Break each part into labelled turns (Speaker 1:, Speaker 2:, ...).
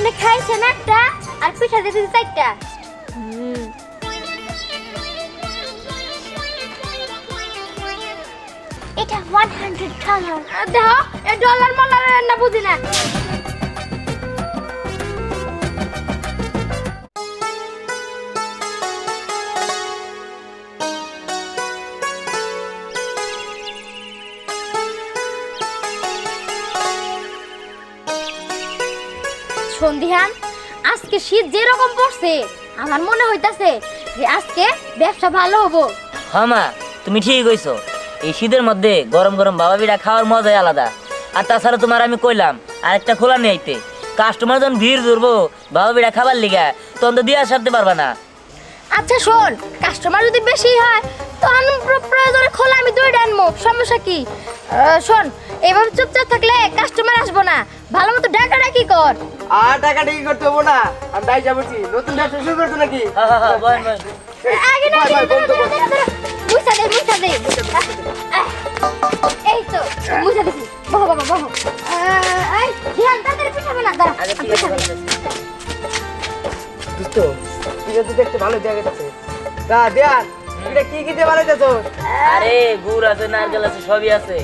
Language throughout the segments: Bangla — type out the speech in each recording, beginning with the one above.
Speaker 1: আপনি খাইছেন একটা আর পিঠা দিতে চারটা। এটা $100। দেখো এই ডলার মালার না বুঝি না। সন্ধিহান আজকে শীত যেরকম পড়ছে আমার মনে হইতাছে যে আজকে ব্যবসা ভালো হবো।
Speaker 2: হ্যাঁ মা, তুমি ঠিক কইছো। এই শীতের মধ্যে গরম গরম বাবা পিঠা খাওয়ার মজাই আলাদা। আর তাছাড়া তোমার আমি কইলাম আরেকটা খোলা নিয়ে আইতে, কাস্টমার যখন ভিড় ধরবো বাবা পিঠা খাবার লিগা তখন তো দিয়া সারতে পারবা না।
Speaker 1: আচ্ছা শোন, কাস্টমার যদি বেশি হয় তখন প্রয়োজনে খোলা আমি দুইটা আনবো, সমস্যা কি? শোন, এভাবে চুপচাপ থাকলে কাস্টমার আসবো না, ভালো মতো ডাকাডাকি কর।
Speaker 3: আর টাকা টাকি করতে হবো না, আমি তাই যাবছি। নতুন ব্যবসা শুরু করছো নাকি?
Speaker 2: বল বল।
Speaker 1: আগে না মুছা দে এই তো মুছা দিছি। বহ বাবা বহ। এই ধ্যান তাড়াতাড়ি পিঠাবে না, দাঁড়া
Speaker 2: আচ্ছা ঠিক আছে বলতেছি।
Speaker 3: দোস্ত এটা তো দেখতে ভালো দেখা যাচ্ছে। তা দেয়ার এটা কি কি দিয়ে বানাইতেছো?
Speaker 2: আরে গুড় আছে, নারকেল আছে, সবই আছে।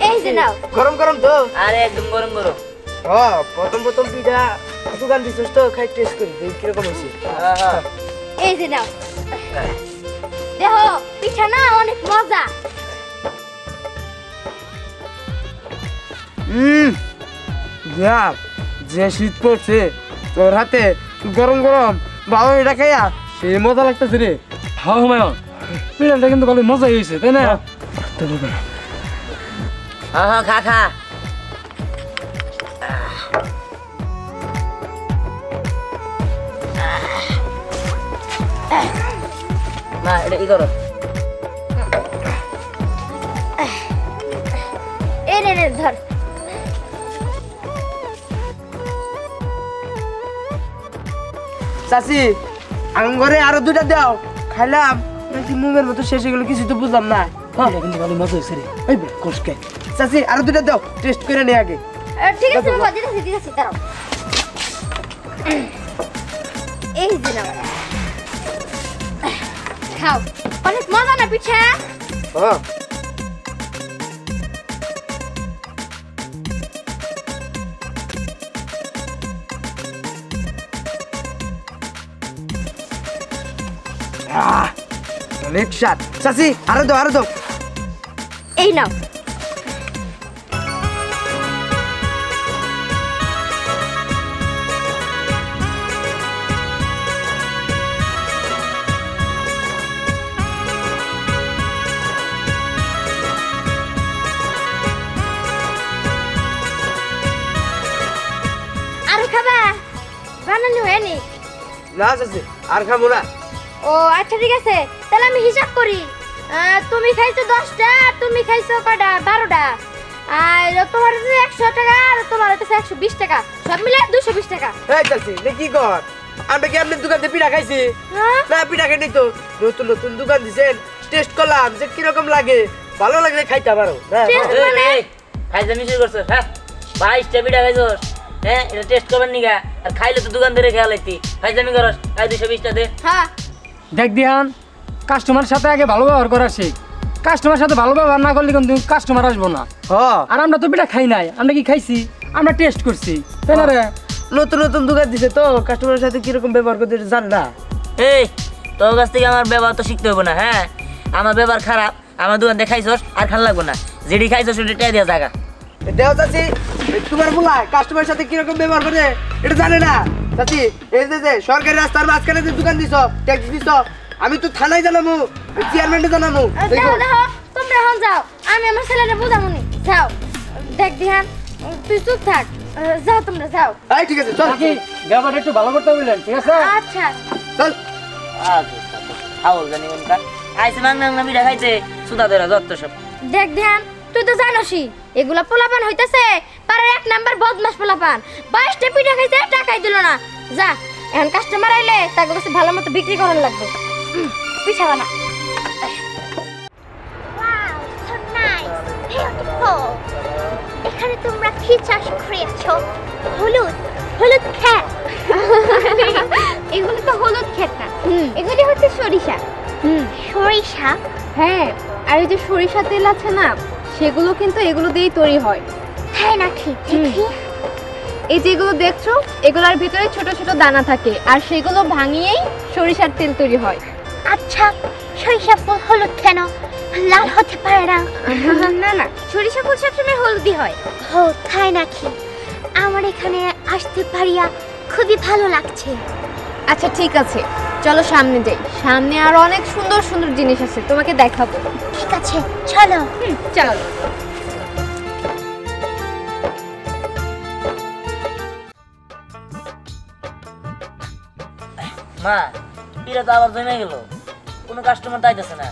Speaker 1: এই যে নাও।
Speaker 3: গরম গরম তো?
Speaker 2: আরে একদম গরম গরম।
Speaker 3: প্রথম প্রথম পিঠা দোকান দিছিস তো, খাই টেস্ট করি দেখি কিরকম হয়েছে।
Speaker 1: এই যে নাও, দেখো পিঠা না অনেক মজা।
Speaker 3: দেখ যে শীত পড়ছে তোর হাতে গরম গরম বাবা এটা খাইয়া সেই মজা লাগতেছে রে।
Speaker 4: হ্যাঁ হুমায়ুন, পিঠাটা কিন্তু ভালো মজা হয়েছে তাই না?
Speaker 2: হ্যাঁ হ্যাঁ খা খা। মা এটা কি করো?
Speaker 1: এই নে ধর।
Speaker 3: চাচি আঙ্গরে আরো দুটা দাও, খাইলাম নাকি মুমের মতো শেষ হয়ে গেল, কিছু তো বুঝলাম না।
Speaker 4: এটা কিন্তু ভালো মজা হয়েছে রে। এই বে কোষকে
Speaker 3: চাচি আরো দুটা দাও, টেস্ট করে নে আগে।
Speaker 1: ঠিক আছে বাবা, দিতেছি দাঁড়াও। এই যে নাও, খাও। অনেক মজা না পিঠা?
Speaker 3: হ্যাঁ অনেক স্বাদ। চাচি আরো দাও আরো দাও।
Speaker 1: এই নাও। আরো খাবা? বানানো হয়নি?
Speaker 3: না চাচি আর খাবো না।
Speaker 1: ও আচ্ছা ঠিক আছে, তাহলে আমি হিসাব করি। তুমি খাইছো 10টা, তুমি খাইছো কয়টা? 12টা। আর তোমার হচ্ছে 100 টাকা, আর তোমার হচ্ছে 120 টাকা, সব মিলে 220 টাকা।
Speaker 3: এই চাচি কি কর, আমরা কি আপনার দোকান থেকে পিঠা খাইছি?
Speaker 1: হ্যাঁ?
Speaker 3: না পিঠা খাইনি তো, নতুন নতুন দোকান দিছেন, টেস্ট করলাম যে কিরকম লাগে, ভালো লাগলে খাইতে পারো।
Speaker 1: Taste মানে?
Speaker 2: খাইতে মিশে করছো? হ্যাঁ 22টা পিঠা খাইছোস। হ্যাঁ এটা টেস্ট করবেন নিগা, আর খাইলে তো দোকান ধরে খেয়াল লাগতি। খাইতে করস, খাই 220টা দে।
Speaker 1: হ্যাঁ
Speaker 4: দেখ দিহান, কাস্টমার সাথে আগে ভালো ব্যবহার করা শিখ। কাস্টমার সাথে ভালো ব্যবহার না করলে কিন্তু কাস্টমার আসবো না। আর আমরা তো পিঠা খাই নাই, আমরা কি খাইছি? আমরা টেস্ট করছি তাই না রে?
Speaker 3: নতুন নতুন দোকান দিছে তো, কাস্টমারের সাথে কিরকম ব্যবহার করতে এটা জান না।
Speaker 2: এই তোর কাছ থেকে আমার ব্যবহার তো শিখতে হবে না। হ্যাঁ আমার ব্যবহার খারাপ, আমার দোকান দিয়ে খাইছোস আর খান লাগবো না, যেটি খাইছোস সেটা টাকা দিয়া জায়গা।
Speaker 3: দেও চাচি, তোমার বলা কাস্টমারের সাথে কিরকম ব্যবহার করে এটা জানে না। চাচি এই যে সরকারি রাস্তার মাঝখানে যে দোকান দিছ, ট্যাক্স দিছ, আমি তো থানায় জানাবো, চেয়ারম্যানকে জানাবো।
Speaker 1: দেখো দেখো, তোমরা এখন যাও, আমি আমার ছেলেটা বুঝামুনি। যাও। দেখ দিহান, তুই চুপ থাক। যাও তোমরা যাও।
Speaker 3: এই ঠিক আছে চল।
Speaker 4: নাকি ব্যাপারটা একটু ভালো করতে বললেন, ঠিক আছে?
Speaker 1: আচ্ছা
Speaker 3: চল।
Speaker 2: হাওল জানি কোনটা আইসে মাংনা পিঠা খাইতে সুদা ধরা যত সব।
Speaker 1: দেখ ধ্যান, তুই তো জানোসই এগুলা পোলাপান হইতাছে পাড়ার 1 নাম্বার বদমাস পোলাপান। 22টা পিঠা খাইছে, টাকাই দিল না। যা, এখন কাস্টমার আইলে তাকে কাছে ভালো মতো বিক্রি করার লাগবে। পিঠা বানা। Wow, so nice, beautiful. এখানে তোমরা কি চাষ করেছো? হলুদ, হলুদ খেত। এগুলো তো হলুদ ক্ষেত না, এগুলি হচ্ছে সরিষা। সরিষা? হ্যাঁ, আর এই যে সরিষা তেল আছে না, সেগুলো কিন্তু এগুলো দিয়েই তৈরি হয়। হ্যাঁ নাকি? দেখি। এই যেগুলো দেখছো, এগুলোর ভিতরে ছোট ছোট দানা থাকে, আর সেগুলো ভাঙিয়েই সরিষার তেল তৈরি হয়।
Speaker 5: আচ্ছা, সরিষা ফুল হলুদ কেন? লাল হতে পারে না?
Speaker 1: না না, সরিষা ফুল সবসময় হলুদই হয়।
Speaker 5: ও তাই নাকি? আমার এখানে আসতে পারিয়া খুবই ভালো লাগছে।
Speaker 1: আচ্ছা ঠিক আছে, চলো সামনে যাই। সামনে আর অনেক সুন্দর সুন্দর জিনিস আছে, তোমাকে দেখাবো।
Speaker 5: ঠিক আছে, চলো।
Speaker 1: চলো।
Speaker 2: মা পিঠা তো আবার জমে গেল, কোনো কাস্টমার তো আইতেছে না।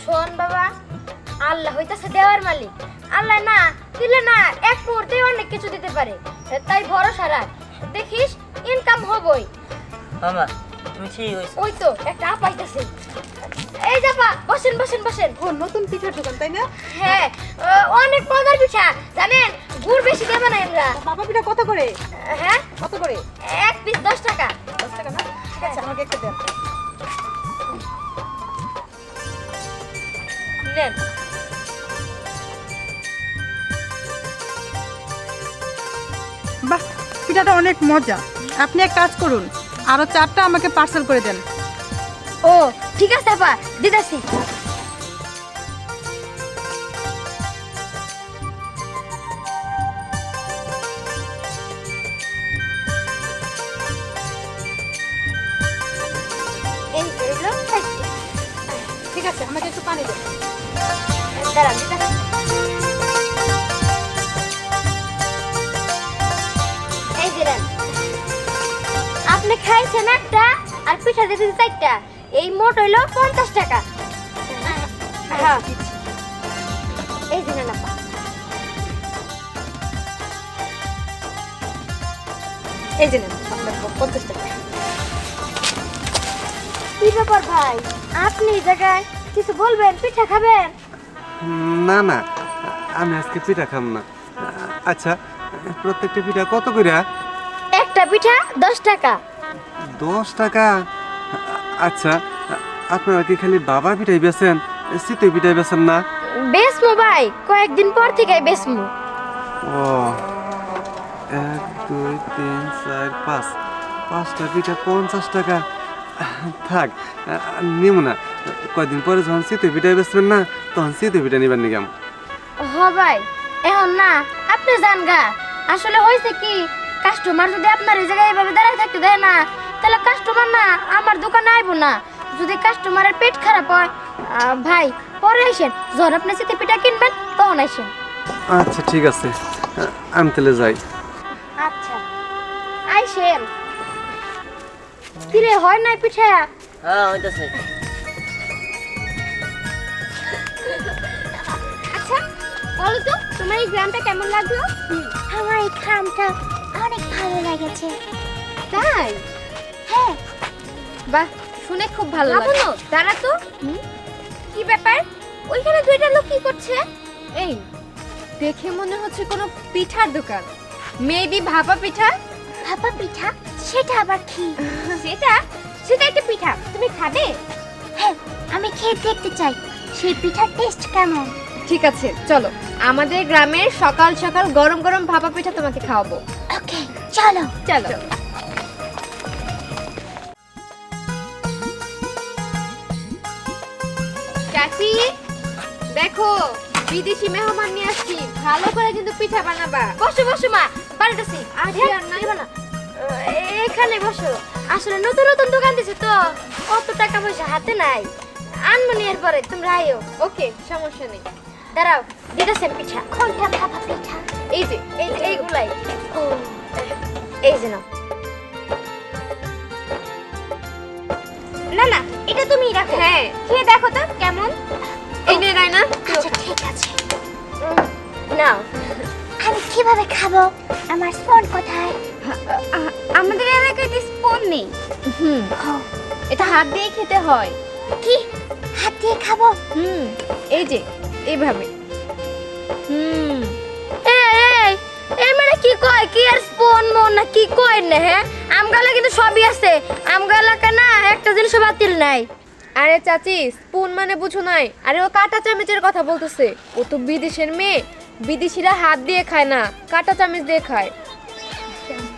Speaker 1: শোন বাবা, আল্লাহ হইতাছে দেওয়ার মালিক। আল্লাহ না দিলে না এক মুহূর্তে অনেক কিছু দিতে পারে, তাই ভরসা রাখ, দেখিস ইনকাম হবই।
Speaker 2: মামা তুমি ঠিক হয়েছো।
Speaker 1: ওই তো একটা আপ আইতাছে। এই যাবা, বসেন বসেন বসেন।
Speaker 6: ও নতুন পিঠার দোকান তাই না?
Speaker 1: হ্যাঁ, অনেক মজার পিঠা, জানেন গুড় বেশি দেবে না আমরা।
Speaker 6: বাবা পিঠা কত করে?
Speaker 1: হ্যাঁ,
Speaker 6: কত করে?
Speaker 1: এক পিস 10 টাকা।
Speaker 6: 10 টাকা না? ঠিক আছে, আমাকে একটা দেন।
Speaker 1: নেন।
Speaker 6: বাহ, পিঠাটা অনেক মজা। আপনি এক কাজ করুন, আরো 4টা আমাকে পার্সেল করে দেন।
Speaker 1: ও ঠিক আছে আপা, দিদাসি। এই হলো 4টা।
Speaker 6: ঠিক আছে, আমাকে একটু পানি দেন।
Speaker 1: দাঁড়ান দিদাসি। এই যে নেন। আপনি খাইছেন একটা আর পিঠা দিতেছে 4টা, এই মোট হইলো 50 টাকা। হ্যাঁ, এই যে নেন আপা।
Speaker 6: এই যে নেন, আপনার 50 টাকা।
Speaker 1: কি ব্যাপার ভাই, আপনি এই জায়গায় কিছু বলবেন? পিঠা খাবেন?
Speaker 7: না না, আমি আজকে পিঠা খাম না। আচ্ছা, প্রত্যেকটা পিঠা কত করে?
Speaker 1: একটা পিঠা 10 টাকা।
Speaker 7: 10 টাকা? আচ্ছা, আপনারা কি খালি বাবা পিঠাই বেছেন, চিতই পিঠাই বেছেন না?
Speaker 1: বেসমু ভাই, কয়েকদিন পর থেকে বেসমু।
Speaker 7: ও, 1 2 3 4 5, 5টা পিঠা 50 টাকা। থাক, নিব না। কয়দিন পরে যখন চিতই পিঠাই বেচবেন না, তখন চিতই পিঠা নিবেন নিগাম।
Speaker 1: হ ভাই, এখন না আপনি যান গা। আসলে হয়েছে কি, কাস্টমার যদি আপনার এই জায়গায় এভাবে দাঁড়ায় থাকতে দেয় না, তাহলে কাস্টমার না আমার দোকানে আইব না। যদি কাস্টমারের পেট খারাপ হয়, ভাই পরে আসেন, যখন আপনি চিতই পিঠা কিনবেন তখন আসেন।
Speaker 7: আচ্ছা ঠিক আছে, আমি তাহলে যাই।
Speaker 1: আচ্ছা আইসেন। কিরে হয় নাই পিঠা?
Speaker 2: হ্যাঁ হইতেছে।
Speaker 1: আচ্ছা বলো তো, তোমার এই গ্রামটা কেমন লাগলো?
Speaker 5: আমার এই গ্রামটা অনেক ভালো লেগেছে।
Speaker 1: তাই?
Speaker 5: হ্যাঁ,
Speaker 1: বাহ, শুনে খুব ভালো লাগলো। দাঁড়া তো, কি ব্যাপার? ওইখানে দুইটা লোক কি করছে? এই দেখে মনে হচ্ছে কোনো পিঠার দোকান। মেবি ভাপা পিঠা।
Speaker 5: ভাপা পিঠা? সেটা আবার কি?
Speaker 1: সেটা সেটা একটা পিঠা, তুমি খাবে?
Speaker 5: হ্যাঁ, আমি খেয়ে দেখতে চাই সেই পিঠার টেস্ট কেমন।
Speaker 1: ঠিক আছে চলো, আমাদের গ্রামের সকাল সকাল গরম গরম ভাপা পিঠা তোমাকে খাওয়াবো।
Speaker 5: ওকে, চলো।
Speaker 1: চলো। চাচি দেখো, বিদেশি মেহমান নিয়ে আসছি, ভালো করে কিন্তু পিঠা বানাবা। বসো বসো মা, বাড়িতেছি। আরে আর নাইবা না, এখানে বসো। আসলে নতুন নতুন দোকান দিছে তো, অত টাকা পয়সা হাতে নাই। আনমনি এর পরে তোমরা আইও। ওকে, সমস্যা নেই। দাঁড়াও, দিতেছি পিঠা।
Speaker 5: কোনটা ভাপা পিঠা?
Speaker 1: এই যে এইগুলাই।
Speaker 5: ও,
Speaker 1: এই যে নাও। না না, এটা তুমি রাখো। হ্যাঁ, খেয়ে দেখো তো কেমন। এই নে রায়না,
Speaker 5: আচ্ছা ঠিক আছে।
Speaker 1: নাও।
Speaker 5: আমি কিভাবে খাবো? আমার স্পুন কোথায়?
Speaker 1: আমাদের এলাকায় স্পুন নেই।
Speaker 5: ও,
Speaker 1: এটা হাত দিয়ে খেতে হয়।
Speaker 5: কি হাত দিয়ে খাবো?
Speaker 1: এই যে এইভাবে। এই এই এই মানে কি কয় কি আর স্পুন মন না কি কয় না হ্যাঁ আমগালে কিন্তু সবই আছে আমগাল এলাকা না একটা জিনিস বাতিল নাই।
Speaker 8: আরে চাচি স্পুন মানে বুঝো নাই, আরে ও কাঁটা চামচের কথা বলতেছে। ও তো বিদেশের মেয়ে, বিদেশিরা হাত দিয়ে খায় না, কাঁটা চামচ দিয়ে খায়।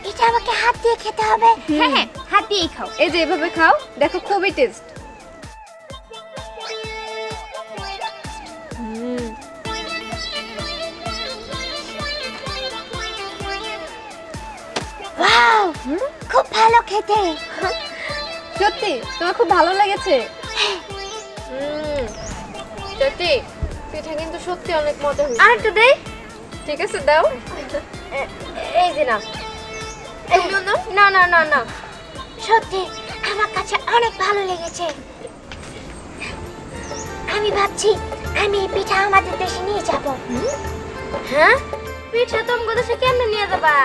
Speaker 5: এটা আমাকে হাত দিয়ে খেতে হবে? হ্যাঁ হ্যাঁ, হাত দিয়েই খাও।
Speaker 8: এই যে এভাবে খাও, দেখো খুবই টেস্ট।
Speaker 5: ওয়াও, খুব ভালো খেতে।
Speaker 8: সত্যি তোমার খুব ভালো লেগেছে? চাচি পিঠা কিন্তু সত্যি অনেক মজা হয়েছে।
Speaker 1: আরেকটা দেই?
Speaker 8: ঠিক আছে দাও।
Speaker 1: এই যে না
Speaker 8: তুমিও নাও।
Speaker 1: না না না না
Speaker 5: সত্যি আমার কাছে অনেক ভালো লেগেছে। আমি ভাবছি আমি এই পিঠা আমাদের দেশে নিয়ে যাব।
Speaker 1: হ্যাঁ পিঠা তোমাকে দেশে কেমনে নিয়ে যাবা?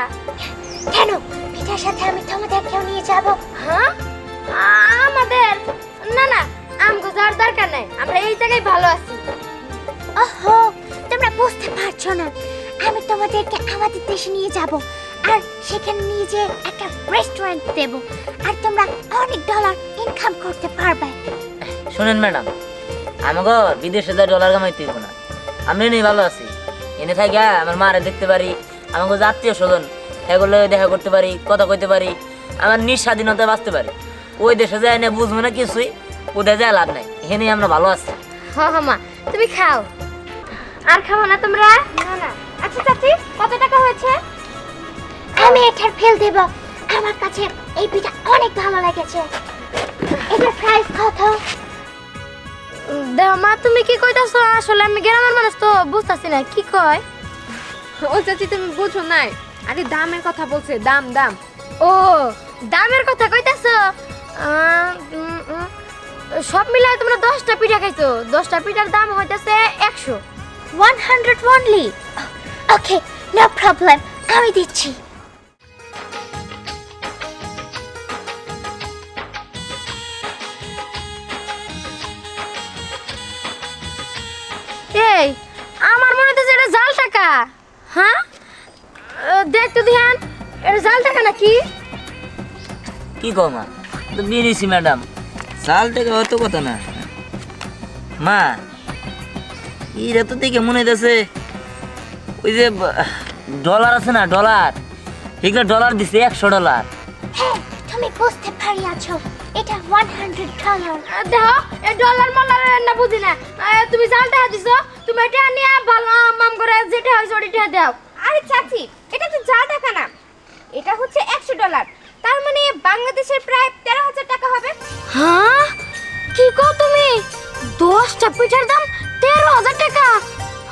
Speaker 5: কেন, পিঠার সাথে আমি তোমাদেরকেও নিয়ে যাব।
Speaker 1: হ্যাঁ আমাদের না না আমগো যার দরকার নাই আমরা এই জায়গায় ভালো আছি।
Speaker 5: ওহো, তোমরা বুঝতে পারছো না, আমি তোমাদেরকে আমাদের দেশে নিয়ে যাব আর সেখানে নিয়ে যেয়ে একটা রেস্টুরেন্ট দেব আর তোমরা অনেক ডলার ইনকাম করতে পারবে।
Speaker 2: শুনেন ম্যাডাম, আমাকে বিদেশে যা ডলার কামাইতে হইব না, আমি নেই ভালো আছি। এনে থাকি আমার মারে দেখতে পারি, আমাকে যে আত্মীয় স্বজন এগুলো দেখা করতে পারি, কথা কইতে পারি, আমার নিঃস্বাধীনতায় বাঁচতে পারি। ওই দেশে যায় না বুঝবো না কিছুই, ওদের যায় লাভ নাই। এখানে আমরা ভালো আছি।
Speaker 1: হ হ মা তুমি খাও। আর খাবো না তোমরা? না না। আচ্ছা চাচি কত টাকা হয়েছে?
Speaker 5: আমি এটার ফেল দেব, আমার কাছে এই পিঠা অনেক ভালো লেগেছে। এটার প্রাইস কত?
Speaker 1: দেহ মা তুমি কি কইতাছো? আসলে আমি গ্রামের মানুষ তো বুঝতাছি না কি কয়।
Speaker 8: ও চাচি তুমি বুঝো নাই, আরে দামের কথা বলছে, দাম দাম।
Speaker 1: ও দামের কথা কইতাছো? সব মিলায় তোমরা 10টা পিঠা খাইছো, 10টা পিঠার দাম হইতাছে 100।
Speaker 5: 100 only? ওকে, নো প্রবলেম, আমি দিচ্ছি।
Speaker 1: এই আমার মনে হচ্ছে এটা জাল টাকা। হ্যাঁ দেখ তো ধ্যান, এটা জাল টাকা নাকি?
Speaker 2: কি কো মা, তো বিদেশি ম্যাডাম, চাল থেকে হয়তো কথা না। মা এরা তো দেখে মনে হইতেছে ওই যে ডলার আছে না, ডলার, এগুলো ডলার দিছে, $100।
Speaker 5: হ্যাঁ, তুমি বুঝতে পারিয়াছো, এটা $100।
Speaker 1: দেখো এই ডলার মলার না বুঝি না। তুমি জাল টাকা দিছো, তুমি এটা নিয়ে ভালো মাম করে যেটা হইছে ওটা দাও।
Speaker 8: আরে চাচি এটা তো যা টাকা না, এটা হচ্ছে $100, তার মানে বাংলাদেশের প্রায় 13,000 টাকা হবে।
Speaker 1: হ্যাঁ কি কও তুমি? 10টা পিঠার দাম 13,000 টাকা?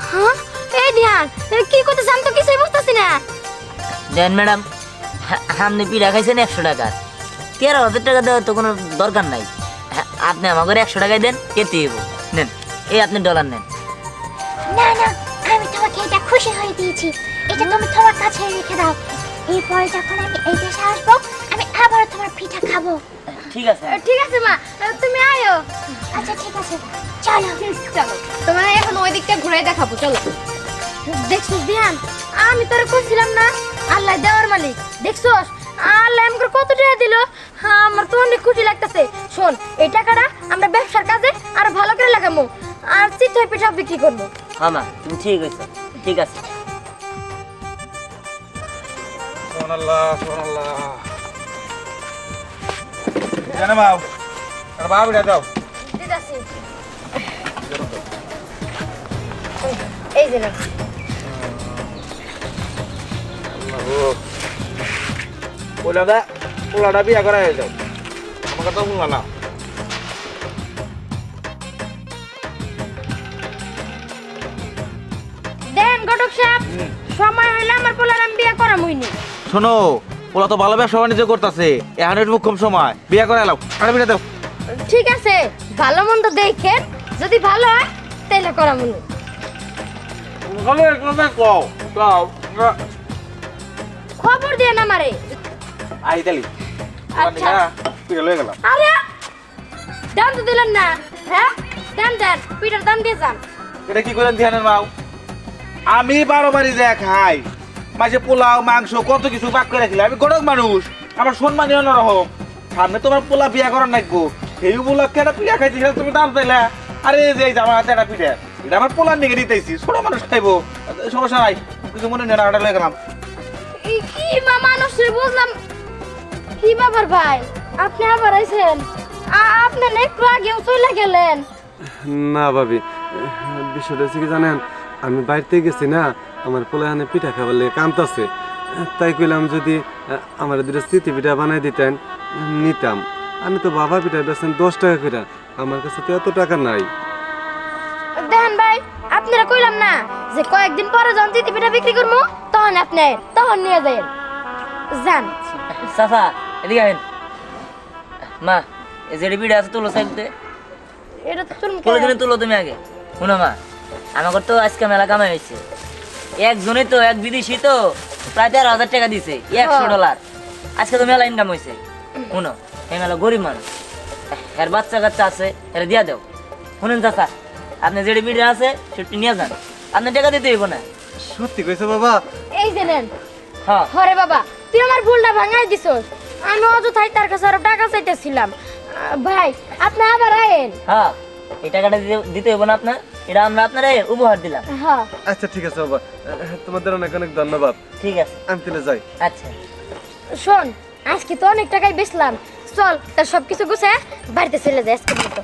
Speaker 1: হ্যাঁ এই ধ্যান কি করতে জান তো কিছুই বুঝতাছি না।
Speaker 2: দেন ম্যাডাম, আপনি পিঠা খাইছেন 100 টাকা, 13,000 টাকা দেওয়ার তো কোনো দরকার নাই। আপনি আমাকে 100 টাকায় দেন, কেটে দেবো। নেন, এই আপনি ডলার নেন।
Speaker 5: না না, আমি তোমাকে এটা খুশি হয়ে দিয়েছি, এটা তুমি তোমার কাছে রেখে দাও। এরপরে যখন আমি এই দেশে আসবো, আমি আবার তোমার পিঠা খাবো।
Speaker 2: ঠিক আছে।
Speaker 1: ঠিক আছে মা, তুমি আয়ো।
Speaker 5: আচ্ছা ঠিক আছে, চলো।
Speaker 8: চলো তোমার এখন ওই দিকটা ঘুরে দেখাবো, চলো।
Speaker 1: দেখছিস ধ্যান, আমি তোরে কইছিলাম না আল্লাহ দেওয়ার মালিক। দেখছস আল্লাহ আমাকে কত টাকা দিল, আমার তো অনেক খুশি লাগতেছে। শোন এই টাকাটা আমরা ব্যবসার কাজে আরো ভালো করে লাগাবো আর চিতই পিঠা বিক্রি করবো।
Speaker 2: হ্যাঁ মা, তুমি ঠিক হয়েছো, ঠিক আছে।
Speaker 9: সুবহানাল্লাহ, সুবহানাল্লাহ। জানা বাবু, আর বাবু দাও।
Speaker 1: দিদাসি এই যে না
Speaker 9: পোলাটা বিয়া করা হয়ে যাও, আমাকে তো শুনলা না।
Speaker 1: দেন ঘটক সাহেব, সময় হইলে আমার পোলার আমি বিয়ে করা হইনি।
Speaker 9: শোনো, ওরা তো ভালো ব্যবসা বাণিজ্য করতেছে, এখন একটু কম সময় বিয়া করে এলাও, আর বিয়া দাও।
Speaker 1: ঠিক আছে, ভালো মন্দ দেখেন, যদি ভালো হয় তাহলে করা মনে। খবর দিয়ে না মারে।
Speaker 9: আই তালি
Speaker 1: আচ্ছা
Speaker 9: পিঠা লয়ে গেলাম।
Speaker 1: আরে দাম তো দিলেন না। হ্যাঁ দেন দেন, পিঠার দাম দিয়ে যান।
Speaker 9: এটা কি করেন ধ্যানের মাও? আমি 12 বাড়ি যা খাই, মাঝে পোলাও মাংস কত কিছু পাক করে রাখিলে আমি গরম মানুষ আমার সম্মানীয় অন্যরকম সামনে তোমার পোলা বিয়া করার নাকবো সেই উপলক্ষে একটা পিঠা খাইছি সেটা তুমি দাম চাইলা আরে এই যে আমার হাতে একটা পিঠা এটা আমার পোলার নিকে দিতেছি ছোট মানুষ খাইবো সমস্যা নাই কিছু মনে নেই না ওটা লয়ে গেলাম
Speaker 1: এই কি মানুষ রে বুঝলাম কি ব্যাপার ভাই আপনি আবার আইছেন আপনি না একটু আগেও চলে গেলেন
Speaker 7: না ভাবি বিষয়টা হচ্ছে কি জানেন আমি বাড়িতে গেছি না আমার পোলাহানে পিঠা খাবার লেগে কামতাছে তাই কইলাম যদি আমার দুটো স্মৃতি পিঠা বানাই দিতেন নিতাম আমি তো বাবা পিঠা বেছেন 10 টাকা করে আমার কাছে তো এত টাকা নাই
Speaker 1: দেখেন ভাই আপনারা কইলাম না যে কয়েকদিন পরে যখন চিঠি পিঠা বিক্রি করবো তখন নিয়ে যাবেন যান
Speaker 2: চাচা এদিকে আহেন মা এই যে ভিডিও আছে তুলো সাইডতে
Speaker 1: এটা তো তুমি
Speaker 2: কোলে তুলো তুমি আগে শুনো মা আমাকে তো আজকে মেলা কামাই হয়েছে একজনই তো এক বিদেশি তো প্রায় 13,000 টাকা দিছে $100 আজকে তো মেলা ইনকাম হয়েছে শুনো এই মেলা গরিব মানুষ এর বাচ্চা কাচ্চা আছে এর দিয়া দাও শুনেন চাচা আপনি যে ভিডিও আছে সেটি নিয়ে যান আপনি টাকা দিতে হইব না
Speaker 7: সত্যি কইছো বাবা
Speaker 1: এই যে নেন
Speaker 2: হ্যাঁ
Speaker 1: হরে বাবা তুই আমার ভুলটা ভাঙাই দিছস আমি অযথাই তার কাছে আরো টাকা চাইতেছিলাম ভাই আপনি আবার আয়েন
Speaker 2: হ্যাঁ এই টাকাটা দিতে হইব না আপনার এটা আমরা আপনার উপহার দিলাম
Speaker 1: হ্যাঁ
Speaker 7: আচ্ছা ঠিক আছে বাবা তোমাদের অনেক অনেক ধন্যবাদ
Speaker 2: ঠিক আছে
Speaker 7: আমি তাহলে যাই
Speaker 2: আচ্ছা
Speaker 1: শোন আজকে তো অনেক টাকাই বেচলাম চল তার সবকিছু গুছে বাড়িতে চলে যাই আজকে মতো